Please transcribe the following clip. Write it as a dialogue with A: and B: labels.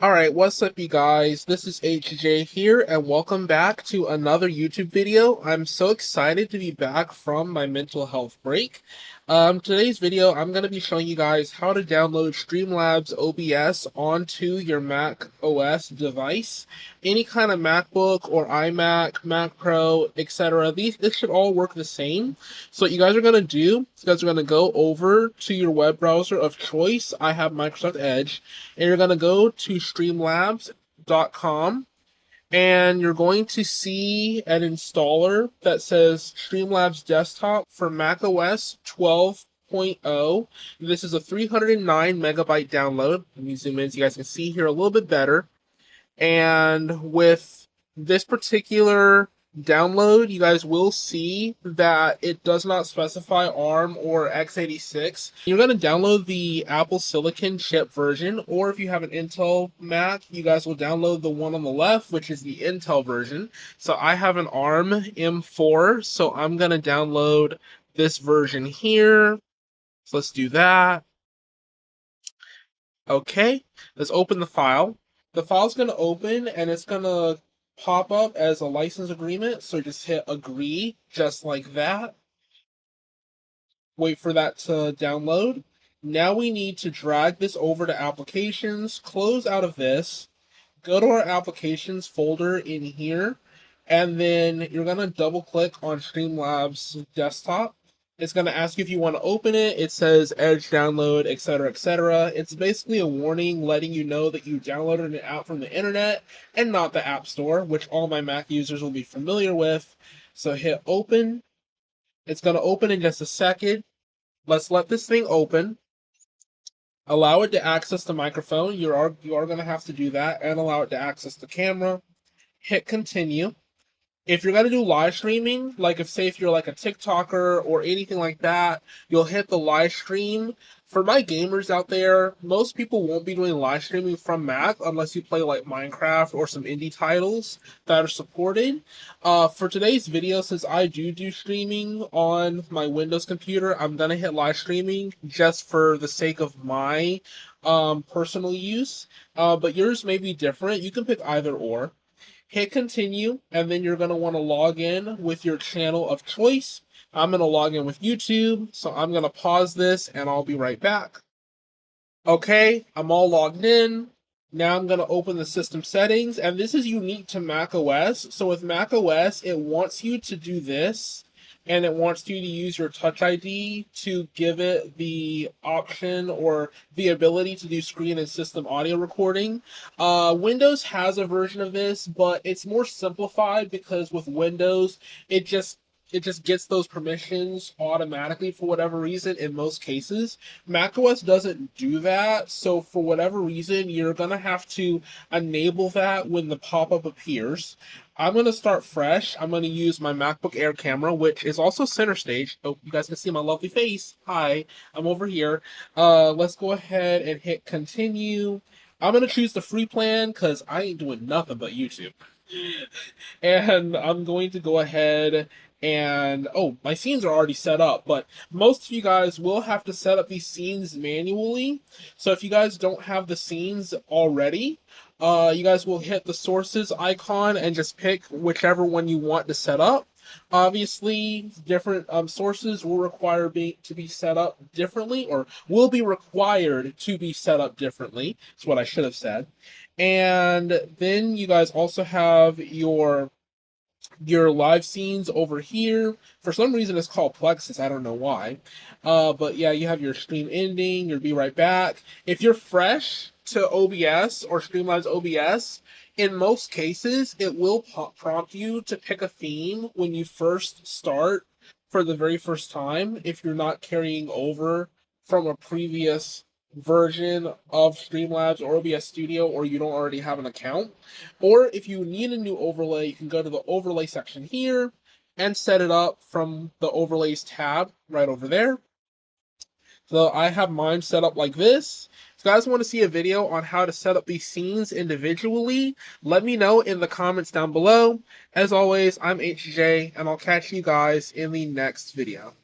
A: Alright, what's up you guys? This is HJ here and welcome back to another YouTube video. I'm so excited to be back from my mental health break. Today's video I'm going to be showing you guys how to download Streamlabs OBS onto your Mac OS device. Any kind of MacBook or iMac, Mac Pro, etc. This should all work the same. So what you guys are going to do, you guys are going to go over to your web browser of choice. I have Microsoft Edge. And you're going to go to streamlabs.com and you're going to see an installer that says Streamlabs Desktop for macOS 12.0. This is a 309 megabyte download. Let me zoom in so you guys can see here a little bit better. And with this particular download, you guys will see that it does not specify ARM or x86. You're going to download the Apple Silicon chip version, or if you have an Intel Mac, you guys will download the one on the left, which is the Intel version. So I have an ARM M4, so I'm going to download this version here. So let's do that. Okay, let's open the file. The file's going to open and it's going to pop up as a license agreement. So just hit agree, just like that. Wait for that to download. Now we need to drag this over to applications, close out of this, go to our applications folder in here, and then you're going to double click on Streamlabs Desktop. It's going to ask you if you want to open it. It says Edge download, etc., etc. It's basically a warning letting you know that you downloaded it out from the internet and not the App Store, which all my Mac users will be familiar with. So hit open. It's going to open in just a second. Let's let this thing open. Allow it to access the microphone. You are going to have to do that, and allow it to access the camera. Hit continue. If you're going to do live streaming, like if you're like a TikToker or anything like that, you'll hit the live stream. For my gamers out there, most people won't be doing live streaming from Mac unless you play like Minecraft or some indie titles that are supported. For today's video, since I do streaming on my Windows computer, I'm going to hit live streaming just for the sake of my personal use. But yours may be different. You can pick either or. Hit continue, and then you're going to want to log in with your channel of choice. I'm going to log in with YouTube, so I'm going to pause this, and I'll be right back. Okay, I'm all logged in. Now I'm going to open the system settings, and this is unique to macOS. So with macOS, it wants you to do this, and it wants you to use your Touch ID to give it the option or the ability to do screen and system audio recording. Windows has a version of this, but it's more simplified because with Windows, it just gets those permissions automatically for whatever reason in most cases. macOS doesn't do that, so for whatever reason, you're going to have to enable that when the pop-up appears. I'm going to start fresh. I'm going to use my MacBook Air camera, which is also center stage. Oh, you guys can see my lovely face. Hi, I'm over here. Let's go ahead and hit continue. I'm going to choose the free plan because I ain't doing nothing but YouTube. And I'm going to go ahead and, oh, my scenes are already set up, but most of you guys will have to set up these scenes manually. So if you guys don't have the scenes already, you guys will hit the sources icon and just pick whichever one you want to set up. Obviously, different sources will require to be set up differently, or will be required to be set up differently. That's what I should have said. And then you guys also have your live scenes over here. For some reason, it's called Plexus. I don't know why. But yeah, you have your stream ending, your be right back. If you're fresh to OBS or Streamlabs OBS, in most cases, it will prompt you to pick a theme when you first start for the very first time if you're not carrying over from a previous version of Streamlabs or OBS Studio, or you don't already have an account. Or if you need a new overlay, you can go to the overlay section here and set it up from the overlays tab right over there. So I have mine set up like this. If you guys want to see a video on how to set up these scenes individually, let me know in the comments down below. As always, I'm HJ, and I'll catch you guys in the next video.